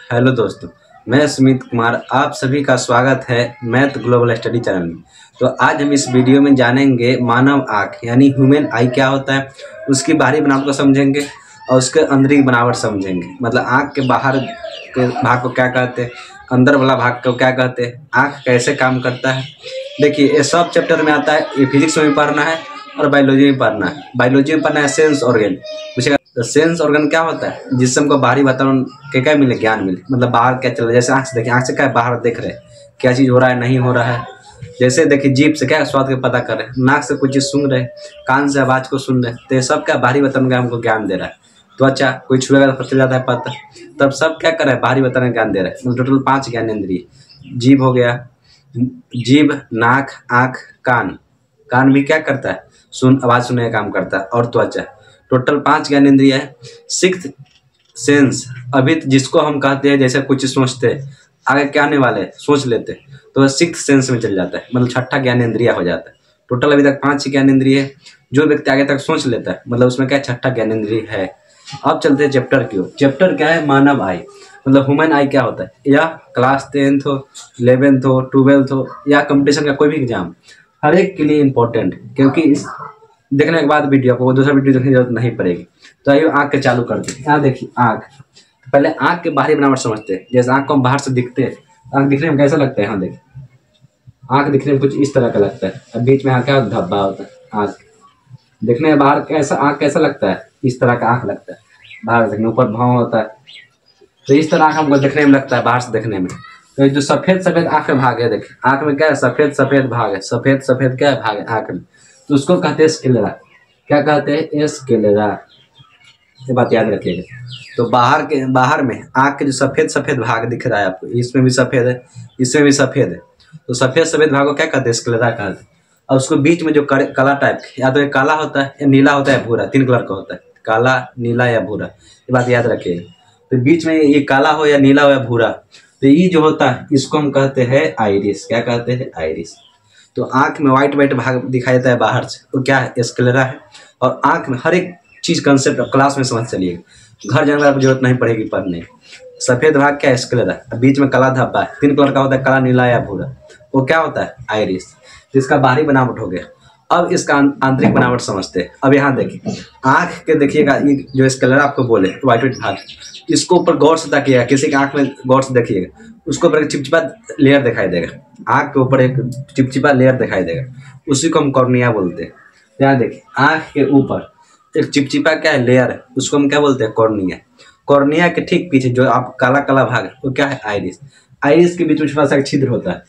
Hello दोस्तों, मैं सुमित कुमार। आप सभी का स्वागत है मैथ ग्लोबल स्टडी चैनल में। तो आज हम इस वीडियो में जानेंगे मानव आँख यानी ह्यूमन आई क्या होता है, उसकी बाहरी बनावट को समझेंगे और उसके अंदर की बनावट समझेंगे। मतलब आँख के बाहर के भाग को क्या कहते हैं, अंदर वाला भाग को क्या कहते हैं, आँख कैसे काम करता है। देखिए, ये सब चैप्टर में आता है। ये फिजिक्स में भी पढ़ना है और बायोलॉजी में पढ़ना है। बायोलॉजी में पढ़ना है सेंस ऑर्गन। पूछेगा सेंस ऑर्गन क्या होता है, जिससे हमको बाहरी वातावरण के क्या मिले, ज्ञान मिले। मतलब बाहर क्या चल रहा है, जैसे आँख से देखिए, आँख से क्या बाहर देख रहे हैं, क्या चीज़ हो रहा है नहीं हो रहा है। जैसे देखिए जीभ से क्या स्वाद का पता कर रहे हैं, नाक से कुछ चीज़ सूंघ रहे, कान से आवाज़ को सुन रहे, तो ये सब क्या बाहरी वातावरण का हमको ज्ञान दे रहा है। त्वचा कोई छुएगा तो चल जाता है पता। तब सब क्या कर रहा है, बाहरी वातावरण ज्ञान दे रहा है। मतलब टोटल 5 ज्ञानेंद्रिय। जीभ हो गया, जीभ, नाक, आँख, कान। कान भी क्या करता है, आवाज़ सुनने का काम करता है। और त्वचा, टोटल 5 ज्ञानेंद्रिय है। सिक्स्थ सेंस, अभी जिसको हम कहते हैं जैसे कुछ सोचते हैं, आगे क्या आने वाले सोच लेते हैं, तो सिक्स्थ सेंस में चल जाता है। मतलब छठा ज्ञानेंद्रिय हो जाता है। टोटल अभी तक 5 ज्ञानेंद्रिय है। जो व्यक्ति आगे तक सोच लेता है, मतलब उसमें क्या छठा ज्ञानेंद्रिय है। अब चलते हैं चैप्टर की ओर। चैप्टर क्या है, मानव आई। मतलब ह्यूमन आई क्या होता है, या क्लास 10th हो, 11th हो, 12th हो, या कंपटीशन का कोई भी एग्जाम, हर एक के लिए इम्पोर्टेंट। क्योंकि इस देखने के बाद वीडियो आपको दूसरा वीडियो देखने की जरूरत नहीं पड़ेगी। तो आइए आँख के चालू करते हैं। यहाँ देखिए आँख, पहले आँख के बाहरी बनावट समझते हैं। जैसे आँख को हम बाहर से दिखते हैं, आँख दिखने में कैसा लगता है। यहाँ देखिए, आँख दिखने में कुछ इस तरह का लगता है। अब बीच में यहाँ क्या धब्बा होता है। आँख दिखने में बाहर कैसा, आँख कैसा लगता है, इस तरह का आँख लगता है। बाहर देखने ऊपर भाव होता है, तो इस तरह आँख हमको देखने में लगता है बाहर से देखने में। तो जो सफेद सफेद आँख में भाग है, देखिए आँख में क्या है, सफेद सफेद भाग है। सफेद सफेद क्या है, भाग है आँख में, तो उसको कहते हैं स्क्लेरा। क्या कहते हैं, स्क्लेरा। ये बात याद रखिएगा। तो बाहर में आँख के जो सफेद सफेद भाग दिख रहा है आपको, इसमें भी सफेद है, इसमें भी सफेद है। तो सफेद सफेद भाग को क्या कहते हैं, स्क्लेरा कहते हैं। और उसको बीच में जो काला टाइप, या तो ये काला होता है या नीला होता है, भूरा, 3 कलर का होता है, काला, नीला या भूरा। ये बात याद रखिएगा। तो बीच में ये काला हो या नीला हो या भूरा, तो ये जो होता है इसको हम कहते हैं आइरिस। क्या कहते हैं, आइरिस। तो आँख में व्हाइट व्हाइट भाग दिखाई देता है बाहर से, तो क्या है, स्क्लेरा है। और आँख में हर एक चीज़ कंसेप्ट क्लास में समझ चलिएगा, घर जाने की जरूरत नहीं पड़ेगी पढ़ने। सफ़ेद भाग क्या है, स्क्लेरा। बीच में काला धब्बा है, 3 कलर का होता है, काला, नीला या भूरा, वो क्या होता है, आइरिस। तो इसका बाहरी बनावट हो गया। अब इसका आंतरिक बनावट समझते हैं। अब यहाँ देखिए, आँख के देखिएगा, ये जो स्क्लेरा आपको बोले व्हाइट व्हाइट भाग, इसको ऊपर गौर से ताकिएगा, किसी की आँख में गौर से देखिएगा, उसको ऊपर एक चिपचिपा लेयर दिखाई देगा। आँख के ऊपर एक चिपचिपा लेयर दिखाई देगा, उसी को हम कॉर्निया बोलते हैं। यहाँ देखिए, आँख के ऊपर एक चिपचिपा क्या है, लेयर है, उसको हम क्या बोलते हैं, कॉर्निया। कॉर्निया के ठीक पीछे जो आप काला काला भाग है, वो क्या है, आइरिस। आइरिस के बीच में छोटा सा छिद्र होता है,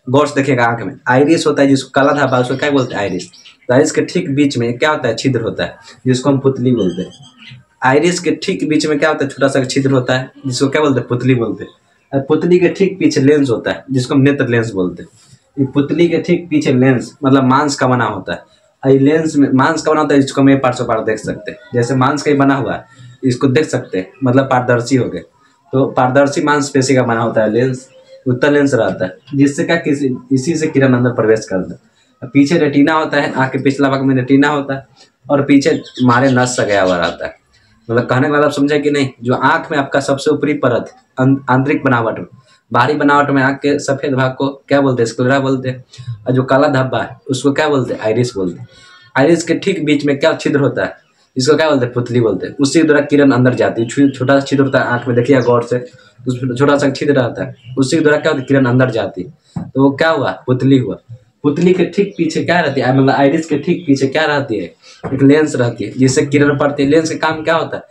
गौर से देखिएगा, आँख में आइरिस होता है, जिसको काला धब्बा, उसको क्या बोलते हैं, आइरिस। तो आइरिस के ठीक बीच में क्या होता है, छिद्र होता है, जिसको हम पुतली बोलते हैं। आइरिस के ठीक बीच में क्या होता है, छोटा सा छिद्र होता है, जिसको क्या बोलते हैं, पुतली बोलते हैं। पुतली के ठीक पीछे लेंस होता है, जिसको हम नेत्र लेंस बोलते हैं। ये पुतली के ठीक पीछे लेंस मतलब मांस का बना होता है। ये लेंस में मांस का बना होता है, जिसको हम पार्ट से पार्ट देख सकते हैं। जैसे मांस का ही बना हुआ है, इसको देख सकते हैं, मतलब पारदर्शी हो गए। तो पारदर्शी मांसपेशी का बना होता है लेंस, उत्तल लेंस रहता है, जिससे क्या इसी से किरण अंदर प्रवेश करता है। पीछे रेटिना होता है, आँख के पिछला भाग में रेटिना होता है, और पीछे हमारे नस सा गया हुआ रहता है। मतलब कहने वाला आप समझे कि नहीं। जो आँख में आपका सबसे ऊपरी परत, आंतरिक बनावट, बाहरी बनावट में आँख के सफेद भाग को क्या बोलते हैं, स्क्लेरा बोलते हैं। और जो काला धब्बा है उसको क्या बोलते हैं, आइरिस बोलते हैं। आइरिस के ठीक बीच में क्या छिद्र होता है, इसको क्या बोलते हैं, पुतली बोलते हैं। उसी द्वारा किरण अंदर जाती है। छोटा सा छिद्र होता है आँख में, देखिए गौर से, उसमें छोटा सा छिद्र रहता है, उसी द्वारा क्या होती है, किरण अंदर जाती है। तो वो क्या हुआ, पुतली हुआ। पुतली के ठीक पीछे क्या रहती है, मतलब आइरिस के ठीक पीछे क्या रहती है, एक लेंस रहती है, जिससे किरण पड़ती है। लेंस का काम क्या होता है,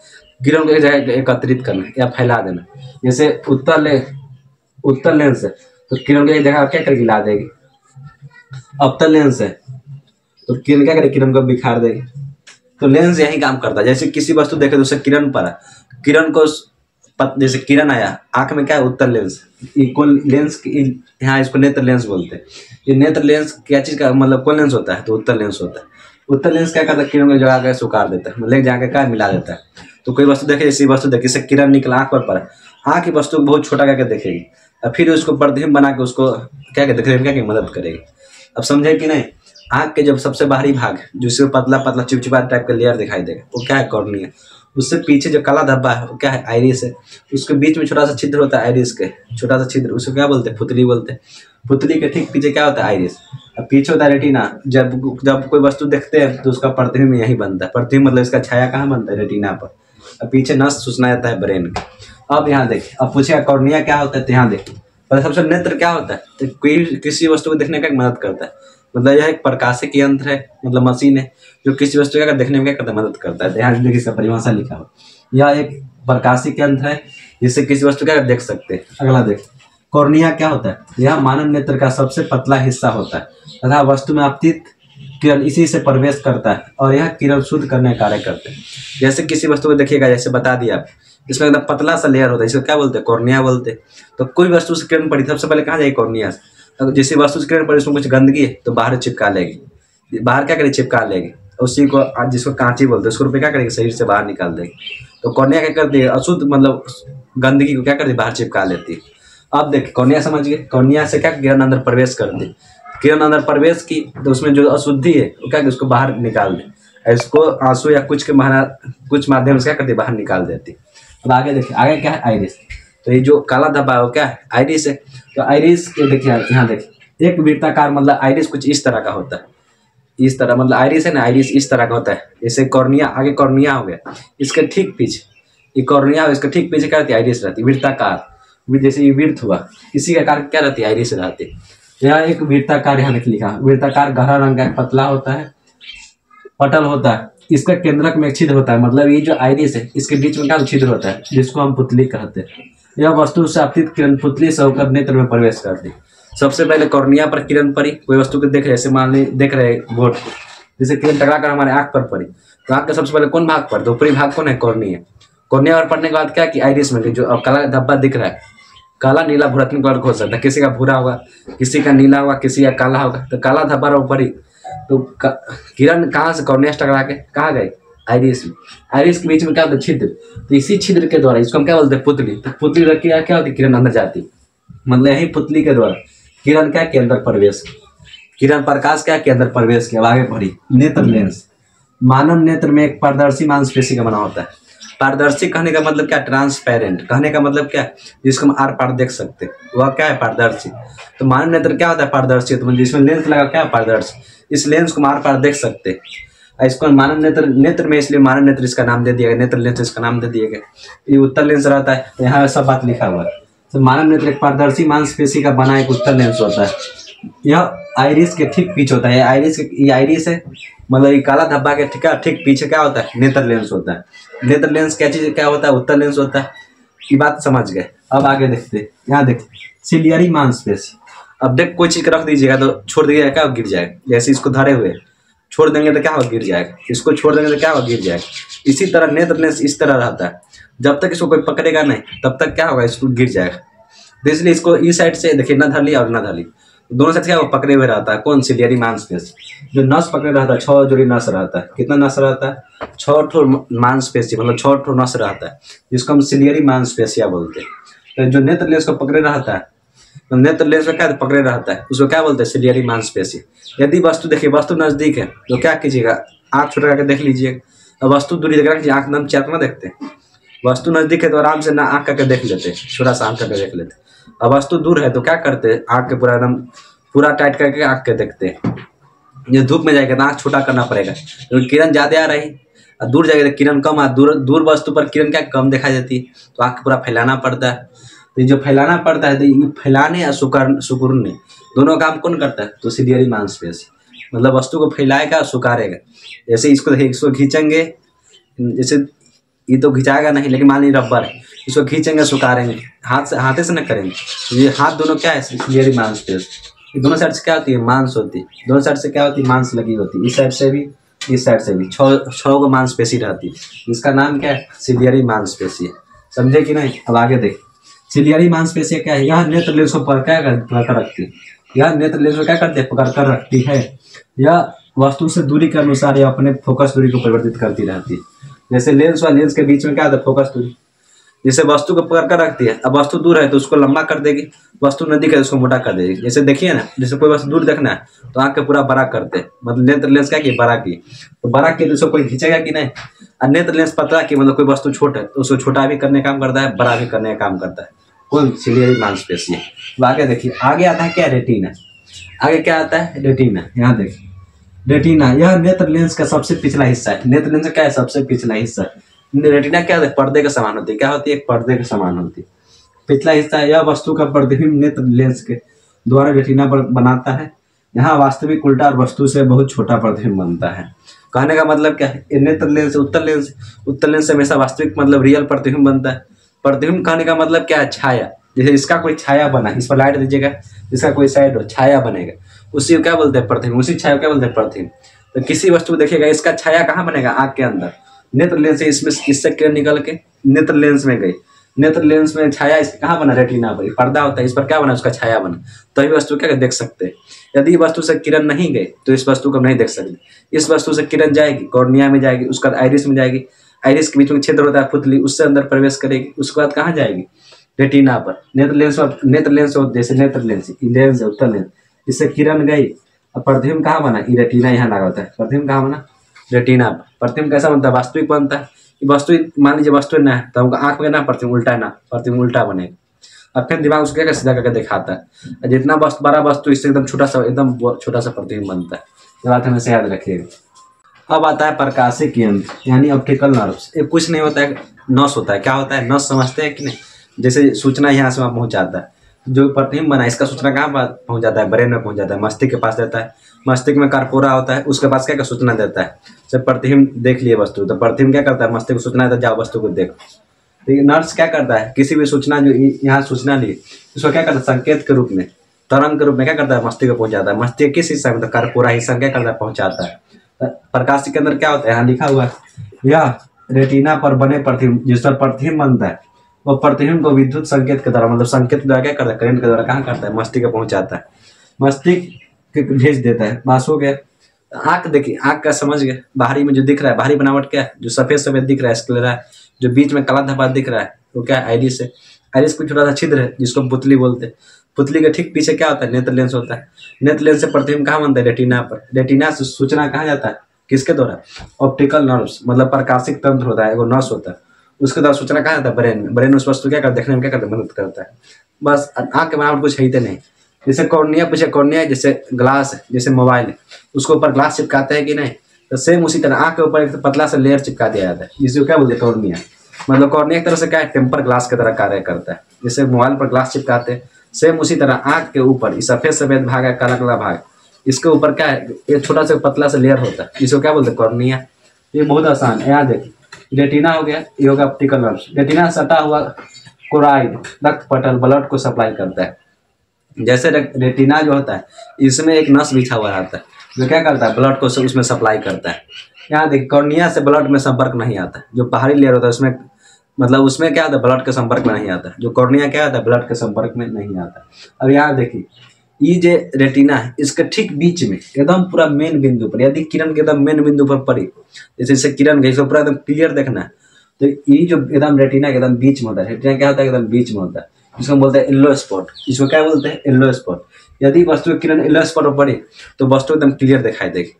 किरण को एक जगह एकत्रित करना या फैला देना। जैसे उत्तल लेंस है, तो किरण को एक जगह क्या करके ला देगी। अवतल लेंस है, तो किरण क्या करेगी, किरण को बिखार देगी। तो लेंस यही काम करता है। जैसे किसी वस्तु देखे तो उससे किरण पड़ा, किरण को जैसे किरण आया, आंख में क्या है, उत्तल लेंस। कौन लेंस, यहाँ इसको नेत्र लेंस बोलते हैं। ये नेत्र लेंस क्या चीज का, मतलब कौन लेंस होता है, तो उत्तल लेंस होता है। उत्तल लेंस क्या करता है, किरण को जगा कर सुखार देता है, मतलब जाकर क्या मिला देता है। तो कोई वस्तु देखे, जैसी वस्तु देखे, इससे किरण निकला, आँख पर पड़ा, आँख की वस्तु को बहुत छोटा करके देखेगी, और फिर उसको प्रतिबिंब बना के उसको क्या देखने में क्या मदद करेगी। अब समझे कि नहीं। आँख के जब सबसे बाहरी भाग, जिसमें पतला पतला चिपचिपा टाइप का लेयर दिखाई देगा, वो क्या है, कॉर्निया। उससे पीछे जो काला धब्बा है वो क्या है, आइरिस है। उसके बीच में छोटा सा छिद्र होता है आइरिस के, छोटा सा छिद्र, उसको क्या बोलते हैं, पुतली बोलते हैं। पुतली के ठीक पीछे क्या होता है, आइरिस। अब पीछे होता है रेटिना। जब जब कोई वस्तु देखते हैं तो उसका प्रतिबिंब यही बनता है। प्रतिबिंब मतलब इसका छाया कहाँ बनता है, रेटिना पर। अब पीछे नस सूचना जाता है ब्रेन का। अब यहाँ देखिए, अब पूछेगा कॉर्निया क्या होता है, तो यहाँ देखिए पर सबसे नेत्र क्या होता है, तो कोई किसी वस्तु को देखने का मदद करता है। मतलब यह एक प्रकाशिक यंत्र है, मतलब मशीन है जो किसी वस्तु का देखने में क्या करता है, मदद करता है। यहाँ देखिए इसका परिभाषा लिखा हुआ, यह एक प्रकाशिक यंत्र है जिससे किसी वस्तु का देख सकते हैं। अगला देखिए, कॉर्निया क्या होता है, यह मानव नेत्र का सबसे पतला हिस्सा होता है तथा वस्तु में आपतित किरण इसी से प्रवेश करता है और यह किरण शुद्ध करने का कार्य करते हैं। जैसे किसी वस्तु को देखिएगा, जैसे बता दिया इसमें एकदम पतला सा लेयर होता है, इसको क्या बोलते हैं, कॉर्निया बोलते हैं। तो कोई वस्तु से किरण पड़ी सबसे पहले कहाँ जाएगी, कॉर्निया से। तो जैसे वस्तु से किरण पड़ी उसमें कुछ गंदगी है तो बाहर चिपका लेगी, बाहर क्या करेगी, चिपका लेगी। उसी को जिसको कांची बोलते हैं उसको रुपये क्या करेगी, शरीर से बाहर निकाल देगी। तो कॉर्निया क्या करती है, अशुद्ध मतलब गंदगी को क्या करती है, बाहर चिपका लेती है। अब देखिए कॉर्निया समझ गए, कॉर्निया से क्या किरण अंदर प्रवेश करती है। किरण अंदर प्रवेश की तो उसमें जो अशुद्धि है वो क्या, उसको बाहर निकाल दे। इसको आंसू या कुछ माध्यम से क्या करती है, बाहर निकाल देती। अब आगे देखिए, आगे क्या है, आइरिस। तो ये जो काला धब्बा है वो क्या है, आइरिस है। तो आइरिस के देखिए यहाँ देखिए, एक वृत्ताकार मतलब आइरिस कुछ इस तरह का होता है, इस तरह मतलब आइरिस है ना, आइरिस इस तरह का होता है। जैसे कॉर्निया, आगे कॉर्निया हो गया, इसके ठीक पीछे ये कॉर्निया, इसके ठीक पीछे क्या रहती है, आइरिस रहती है, वृत्ताकार। जैसे ये वृत्त हुआ, इसी का आकार क्या रहती है, आइरिस रहती है। यह एक वृत्ताकार यहाँ लिखा, वृत्ताकार गहरा रंग का पतला होता है, पटल होता है। इसका केंद्रक में छिद्र होता है, मतलब ये जो आइरिस है इसके बीच में क्या छिद्र होता है जिसको हम पुतली कहते हैं। यह वस्तु से आपतित किरण पुतली से होकर नेत्र में प्रवेश करती है। सबसे पहले कॉर्निया पर किरण पड़ी, कोई वस्तु को देख रहे, जैसे मान ली देख रहे बोर्ड को, जैसे किरण टकरा कर हमारे आंख पर पड़ी, तो आंख का सबसे पहले कौन भाग पड़ता है, ऊपरी भाग कौन है, कॉर्निया। कॉर्निया पर पड़ने के बाद क्या कि आइरिस में जो अब काला धब्बा दिख रहा है, काला नीला भूरा तीन कलर हो सकता है, किसी का भूरा होगा, किसी का नीला होगा, किसी का काला होगा। तो काला धब्बा ऊपर ही तो किरण कहाँ से, कॉर्निया से टकरा के कहाँ गई, आइरिस में। आइरिस के बीच में क्या होता है, छिद्र। तो इसी छिद्र के द्वारा इसको हम क्या बोलते हैं, पुतली। तो पुतली रख के क्या होती है, किरण अंदर जाती, मतलब यही पुतली के द्वारा किरण क्या के अंदर प्रवेश, किरण प्रकाश क्या के अंदर प्रवेश किया। आगे बढ़ी, नेत्र लेंस। मानव नेत्र में एक पारदर्शी मांसपेशी का बना होता है। पारदर्शी कहने का मतलब क्या, ट्रांसपेरेंट कहने का मतलब क्या, जिसको हम आर पार देख सकते हैं, वह क्या है, पारदर्शी। तो मानव नेत्र क्या होता है, पारदर्शी। तो जिसमें लेंस लगा क्या, पारदर्शी। इस लेंस को हम आर पार देख सकते हैं। इसको मानव नेत्र में इसलिए मानव नेत्र इसका नाम दे दिया गया, नेत्र लेंस इसका नाम दे दिया गया। ये उत्तर लेंस रहता है, यहाँ सब बात लिखा हुआ है। तो मानव नेत्र एक पारदर्शी मांसपेशी का बना एक उत्तर लेंस होता है। यह आइरिस के ठीक पीछे होता है। ये आइरिस है, मतलब ये काला धब्बा के ठीक पीछे क्या होता है, नेत्र लेंस होता है। नेत्र लेंस क्या चीज, क्या होता है, उत्तर लेंस होता है। ये बात समझ गए। अब आगे देखते हैं, यहाँ देखिए सिलियरी मांसपेशी। अब देख कोई चीज रख दीजिएगा तो छोड़ दीजिएगा क्या, गिर जाएगा। जैसे इसको धरे हुए छोड़ देंगे तो क्या होगा, गिर जाएगा। इसको छोड़ देंगे तो क्या होगा, गिर जाएगा। इसी तरह नेत्र लेंस इस तरह रहता है, जब तक इसको कोई पकड़ेगा नहीं तब तक क्या होगा, इसको गिर जाएगा। तो इसलिए इसको इस साइड से देखिए, न धर लिया और न धर ली, दोनों साइड क्या वो पकड़े हुए रहता है। कौन, सिलियरी मांसपेशी। जो नस पकड़े रहता है, 6 जोड़ी नस रहता है। कितना नस रहता है, 6 ठो मांसपेशी, मतलब 6 ठो नस रहता है, जिसको हम सिलियरी मांसपेशिया बोलते हैं। तो जो नेत्र लेंस को पकड़े रहता है, तो नेत्र लेंस में क्या पकड़े रहता है, उसको क्या बोलते हैं, सिलियरी मांसपेशी। यदि वस्तु देखिए, वस्तु नजदीक है तो क्या कीजिएगा, आँख छोटा करके देख लीजिएगा। वस्तु दूरी देख रखिए, आँख एकदम चैप ना देखते हैं। वस्तु नजदीक है तो आराम से ना आँख करके देख लेते, छोटा सा आँख करके देख लेते। अब वस्तु दूर है तो क्या करते हैं, आँख के पूरा एकदम पूरा टाइट करके आँख के देखते हैं। ये धूप में जाएगा तो आँख छोटा करना पड़ेगा, क्योंकि किरण ज़्यादा आ रही, और दूर जाएगा तो किरण कम आ, दूर वस्तु पर किरण क्या कम दिखाई देती, तो आँख पूरा फैलाना पड़ता है। तो ये जो फैलाना पड़ता है, तो ये फैलाने या सुकुड़ने दोनों काम कौन करता है, तो सिलियरी मांसपेशी। मतलब वस्तु को फैलाएगा, सुखारेगा। जैसे इसको देखिए, इसको खींचेंगे, जैसे ये तो खिंचाएगा नहीं, लेकिन मान लीजिए रबर है, इसको खींचेंगे, सुखारेंगे, हाथे से न करेंगे। ये हाथ दोनों क्या है, सिलियरी मांसपेशी। दोनों साइड से क्या होती है, मांस होती है। दोनों साइड से क्या होती है, मांस लगी होती है। इस साइड से भी, इस साइड से भी 6 को मांसपेशी रहती है। इसका नाम क्या है, सिलियरी मांसपेशी है। समझे कि नहीं। अब आगे देख, सिलियरी मांसपेशी क्या है, यह नेत्र लेंस को पकड़ कर रखती है। यह नेत्र लेंस को क्या करती है, पकड़ कर रखती है। यह वस्तु से दूरी के अनुसार यह अपने फोकस दूरी को परिवर्तित करती रहती है। जैसे लेंस व लेंस के बीच में क्या होता है, फोकस दूरी। जैसे वस्तु को पकड़ कर रखती है, अब वस्तु दूर है तो उसको लंबा कर देगी, वस्तु नजदीक है तो उसको मोटा कर देगी। जैसे देखिए ना, जैसे कोई वस्तु दूर देखना है तो आँख के पूरा बड़ा करते हैं, मतलब नेत्र लेंस क्या की बड़ा की, तो बड़ा की तो उसको कोई खींचेगा कि नहीं। और नेत्र लेंस पतला की मतलब कोई वस्तु छोटा है तो उसको छोटा भी करने का काम करता है, बड़ा भी करने का काम करता है। कौन? सिलियरी मांसपेशी। तो आगे देखिए, आगे आता है क्या? रेटिना। आगे क्या आता है? रेटिना। यहाँ देखिए रेटिना, यह नेत्र लेंस का सबसे पिछला हिस्सा है। नेत्र लेंस क्या है? सबसे पिछला हिस्सा। रेटिना क्या होता है? पर्दे के समान होती है। क्या होती है? पर्दे के समान होती है। पिछला हिस्सा यह वस्तु का प्रतिबिंब नेत्र लेंस के द्वारा रेटिना पर बनाता है। यहाँ वास्तविक उल्टा और वस्तु से बहुत छोटा प्रतिबिंब बनता है। कहने का मतलब क्या है? नेत्र लेंस उत्तर लेंस से हमेशा वास्तविक मतलब रियल प्रतिबिंब बनता है। प्रतिबिंब कहने का मतलब क्या है? छाया। जैसे इसका कोई छाया बना, इस पर लाइट दीजिएगा, इसका कोई साइड हो, छाया बनेगा, उसी को क्या बोलते हैं? प्रतिबिंब। उसी छाया को क्या बोलते हैं? प्रतिबिंब। तो किसी वस्तु को देखिएगा, इसका छाया कहाँ बनेगा? आँख के अंदर। नेत्र लेंस से इसमें इससे किरण निकल के नेत्र लेंस में गई, नेत्र लेंस में छाया इस कहाँ बना? रेटिना पर। पर्दा होता है, इस पर क्या बना? उसका छाया बना, तभी वस्तु क्या देख सकते हैं। यदि वस्तु से किरण नहीं गई तो इस वस्तु को नहीं देख सकते। इस वस्तु से किरण जाएगी, कॉर्निया में जाएगी, उसके बाद आइरिस में जाएगी, आइरिस के बीच में छिद्र होता है पुतली, उससे अंदर प्रवेश करेगी, उसके बाद कहाँ जाएगी? रेटिना पर। नेत्र लेंस जैसे नेत्र लेंस लेंस है उत्तर लेंस, इससे किरण गई और प्रतिबिंब कहाँ बना? ये रेटिना यहाँ लगा होता है। प्रतिबिंब कहाँ बना? रेटिना पर। प्रतिबिंब कैसा बनता है? वास्तविक बनता है। वस्तु मान लीजिए वस्तु ना है तो हमको आँख में ना प्रतिबिंब उल्टा ना, प्रतिबिंब उल्टा बनेगा। अब फिर दिमाग उसको क्या सीधा करके दिखाता है। जितना बड़ा वस्तु इससे एकदम छोटा सा प्रतिबिंब बनता है। ये बात हमेशा याद रखिएगा। अब आता है प्रकाशिक यंत्र यानी ऑप्टिकल नर्व्स। ये कुछ नहीं होता है, नस होता है। क्या होता है? नस समझते हैं कि नहीं? जैसे सूचना यहाँ से वहाँ पहुँच जाता है। जो प्रतिबिंब बना इसका सूचना कहाँ पहुँच जाता है? ब्रेन में पहुँच जाता है, मस्तिष्क के पास देता है। मस्तिष्क में कार्पोरा होता है, उसके पास क्या सूचना देता है? जब प्रतिबिंब देख लिए वस्तु तो प्रतिबिंब क्या करता है? मस्तिष्क को सूचना देता है, जाओ वस्तु को देखो। ठीक है, नर्स क्या करता है? किसी भी सूचना जो यहाँ सूचना ली उसको क्या करता है? संकेत के रूप में, तरंग के रूप में क्या करता है? मस्तिष्क को पहुँचाता है। मस्तिष्क किस हिस्सा में? तो कार्पोरा हिस्सा में क्या करता है? पहुँचाता है। प्रकाश के अंदर क्या होता है? यहाँ लिखा हुआ है, यह रेटिना पर बने प्रतिबिंब, जिस पर प्रतिबिंब बनता है वो प्रतिबिंब को विद्युत संकेत के द्वारा, मतलब संकेत के द्वारा क्या करता है? करंट के द्वारा कहाँ करता है? मस्तिष्क को पहुँचाता है, मस्तिष्क भेज देता है। बस हो गया। आँख देखिए, आँख का समझ गए। बाहरी में जो दिख रहा है, बाहरी बनावट क्या है? जो सफेद सफेद दिख रहा है स्क्लेरा है, जो बीच में काला धब्बा दिख रहा है वो क्या है? आइरिस है। आइरिस को छोटा सा छिद्र है जिसको पुतली बोलते हैं। पुतली के ठीक पीछे क्या होता है? नेत्र लेंस होता है। नेत्र लेंस से प्रतिबिंब कहाँ बनता है? रेटिना पर। रेटिना से सूचना कहाँ जाता है? किसके द्वारा? ऑप्टिकल नर्व्स, मतलब प्रकाशिक तंत्र होता है, एगो नस होता है, उसके द्वारा सूचना कहाँ जाता है? ब्रेन में। ब्रेन उस वस्तु क्या करता है? देखने में क्या करता है? मदद करता है। बस आँख के बनावट कुछ है ही नहीं। जैसे कॉर्निया पीछे, कॉर्निया जैसे ग्लास है, जैसे मोबाइल है, उसको ऊपर ग्लास चिपकाते हैं कि नहीं? तो सेम उसी तरह आँख के ऊपर एक पतला सा लेयर चिपका दिया जाता है, जिसको क्या बोलते हैं? कॉर्निया। मतलब कॉर्निया एक तरह से क्या है? टेम्पर ग्लास की तरह कार्य करता है। जैसे मोबाइल पर ग्लास चिपकाते हैं, सेम उसी तरह आँख के ऊपर ये सफेद सफेद भाग है, काला काला भाग, इसके ऊपर क्या है? एक छोटा सा पतला सा लेयर होता है, जिसको क्या बोलते हैं? कॉर्निया। ये बहुत आसान है। यहाँ देखिए, रेटिना हो गया, ये होगा ऑप्टिकल नर्व। रेटिना सटा हुआ कोराइड रक्त पटल ब्लड को सप्लाई करता है। जैसे रेटिना जो होता है इसमें एक नस बिछा हुआ रहता है जो क्या करता है? ब्लड को उसमें सप्लाई करता है। यहाँ देखिए, कॉर्निया से ब्लड में संपर्क नहीं आता। जो बाहरी लेयर होता है उसमें, मतलब उसमें क्या होता है? ब्लड के संपर्क में नहीं आता। जो कॉर्निया क्या होता है? ब्लड के संपर्क में नहीं आता। अब यहाँ देखिए, ये जो रेटिना है इसके ठीक बीच में एकदम पूरा मेन बिंदु पर, यदि किरण के एकदम मेन बिंदु पर पड़ी, जैसे किरण गई, इसको पूरा एकदम क्लियर देखना है, तो ये जो एकदम रेटिना के एकदम बीच में होता है। रेटिना क्या होता है? एकदम बीच में होता है, इसको बोलते हैं येलो स्पॉट। इसको क्या बोलते हैं? Yellow spot. यदि वस्तु की किरण येलो स्पॉट पर पड़ी तो वस्तु एकदम क्लियर दिखाई देगी।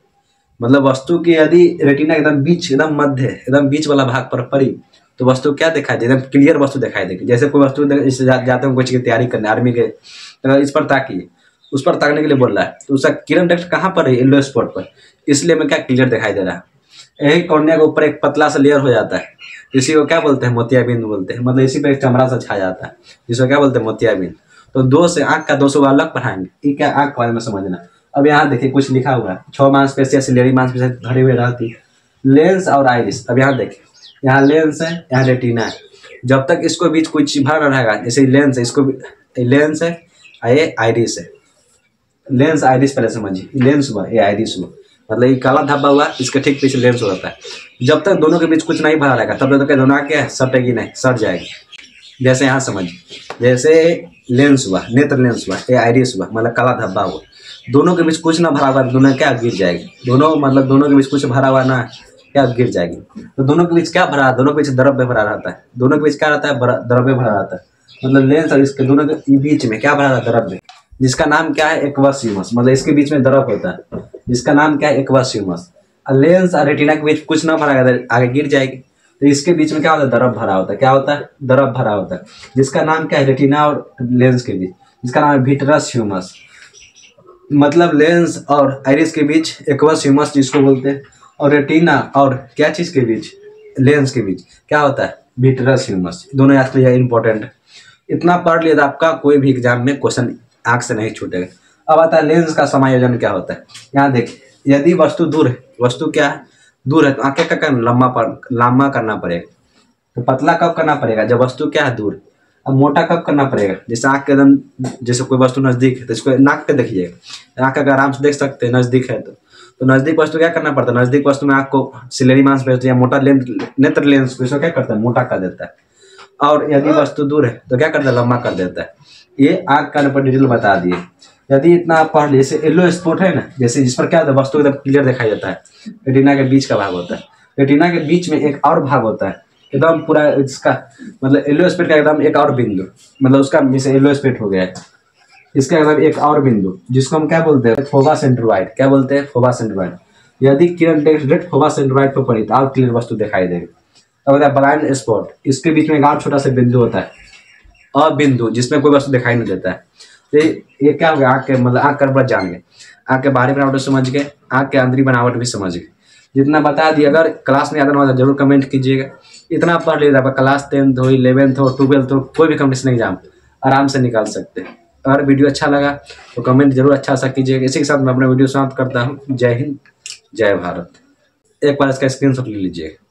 मतलब वस्तु की यदि रेटिना एकदम बीच, एकदम मध्य, एकदम बीच वाला भाग पर पड़ी तो वस्तु क्या दिखाई देगी? एकदम क्लियर वस्तु दिखाई देगी। जैसे कोई वस्तु जैसे जाते हैं कुछ की तैयारी करने, आर्मी के, तो इस पर ताकिए, उस पर ताकने के लिए बोल रहा है, तो उसका किरण डायरेक्ट कहाँ पर है? येलो स्पॉट पर। इसलिए मैं क्या क्लियर दिखाई दे रहा है। यही कॉर्निया के ऊपर एक पतला सा लेयर हो जाता है, इसी को क्या बोलते हैं? मोतियाबिंद बोलते हैं। मतलब इसी पे एक चमड़ा सा छा जाता है, जिसको क्या बोलते हैं? मोतियाबिंद। तो दो से आँख का 200 अलग पढ़ाएंगे। ये क्या? आँख के बारे में समझना। अब यहाँ देखिए कुछ लिखा हुआ है, 6 मांसपेशियां सिलियरी मांसपेशियां धरी हुई रहती, लेंस और आइरिस। अब यहाँ देखिए, यहाँ लेंस है, यहाँ रेटिना है। जब तक इसको बीच कोई चीज भरा रहेगा, जैसे लेंस है, इसको लेंस है, ये आइरिस है। लेंस आइरिस पहले समझिए, लेंस हुआ, ये आइरिस हुआ। मतलब ये काला धब्बा हुआ, इसके ठीक पीछे लेंस होता है। जब तक दोनों के बीच कुछ नहीं भरा रहेगा तब तक दोनों क्या सटेगी नहीं, सट जाएगी। जैसे यहाँ समझिए, जैसे लेंस हुआ, नेत्र लेंस हुआ, ये आइरिस हुआ, मतलब काला धब्बा हुआ, दोनों के बीच कुछ ना भरा हुआ, दोनों क्या गिर जाएगी। दोनों मतलब दोनों के बीच कुछ भरा हुआ ना, क्या गिर जाएगी। तो दोनों के बीच क्या भरा, दोनों के बीच द्रव्य भरा रहता है, दोनों के बीच क्या रहता है, द्रव्य भरा रहता है। मतलब लेंस और इसके दोनों के बीच में क्या भरा रहता है, द्रव्य, जिसका नाम क्या है, एक्वस ह्यूमस। मतलब इसके बीच में द्रव होता है, जिसका नाम क्या है, एक्वस ह्यूमस। लेंस और रेटिना के बीच कुछ ना भरा रहता, आगे गिर जाएगी। तो इसके बीच में क्या होता है, द्रव भरा होता है। क्या होता है, द्रव भरा होता है, जिसका नाम क्या है, रेटिना और लेंस के बीच, जिसका नाम है विट्रस ह्यूमस। मतलब लेंस और आइरिस के बीच एक्वस ह्यूमस जिसको बोलते हैं, और रेटिना और क्या चीज के बीच, लेंस के बीच क्या होता है, विट्रस ह्यूमस। दोनों याद करिए, इंपॉर्टेंट है। इतना पढ़ लिया तो आपका कोई भी एग्जाम में क्वेश्चन आंख से नहीं छूटेगा। अब आता है लेंस का समायोजन क्या होता है। यहाँ देखिए, यदि वस्तु दूर है, वस्तु क्या है, दूर है, तो आंखें का लंबा करना पड़ेगा। तो पतला कब करना पड़ेगा, जब वस्तु क्या है, दूर। अब मोटा कब करना पड़ेगा, जैसे आंख के एकदम, जैसे कोई वस्तु नजदीक है तो इसको नाक पे देखिएगा, आंख अगर आराम से देख सकते हैं, नजदीक है तो नजदीक वस्तु क्या करना पड़ता है, नजदीक वस्तु में आंख को सिलेरी मांसपेशी या मोटा नेत्र लेंस को इसको क्या करता है, मोटा कर देता है। और यदि वस्तु दूर है तो क्या करता है, लंबा कर देता है। ये आंख का पर डिटेल बता दिए। यदि इतना पढ़ लिए, जैसे येलो स्पॉट है ना, जैसे जिस पर क्या होता है, वस्तु एकदम क्लियर दिखाई देता है, रेटिना के बीच का भाग होता है। रेटिना के बीच में एक और भाग होता है, एकदम पूरा इसका मतलब येलो स्पॉट का एकदम एक और बिंदु, मतलब उसका जैसे येलो स्पॉट हो गया है, इसका एकदम एक और बिंदु, जिसको हम क्या बोलते हैं, फोबा सेंट्रोइड। क्या बोलते हैं, फोबा सेंट्रोइड। यदि किरण डायरेक्ट फोबा सेंट्रोइड पर पड़ी तो और क्लियर वस्तु दिखाई देगी। अब ब्लाइंड स्पॉट, इसके बीच में एक और छोटा सा बिंदु होता है, अबिंदु, जिसमें कोई वस्तु दिखाई नहीं देता है। तो ये क्या हो गया, आँख के मतलब आँख का जान गए, आँख के बाहरी बनावट समझ गए, आँख के अंदरी बनावट भी समझ गए। जितना बता दिया, अगर क्लास में याद ना हो जरूर कमेंट कीजिएगा। इतना पढ़ लीजिए, आपका क्लास 10th हो, 11th हो, 12th हो, कोई भी कॉम्पिटिशन एग्जाम आराम से निकाल सकते हैं। अगर वीडियो अच्छा लगा तो कमेंट जरूर अच्छा सा कीजिएगा। इसी के साथ मैं अपना वीडियो समाप्त करता हूँ। जय हिंद, जय भारत। एक बार इसका स्क्रीनशॉट ले लीजिएगा।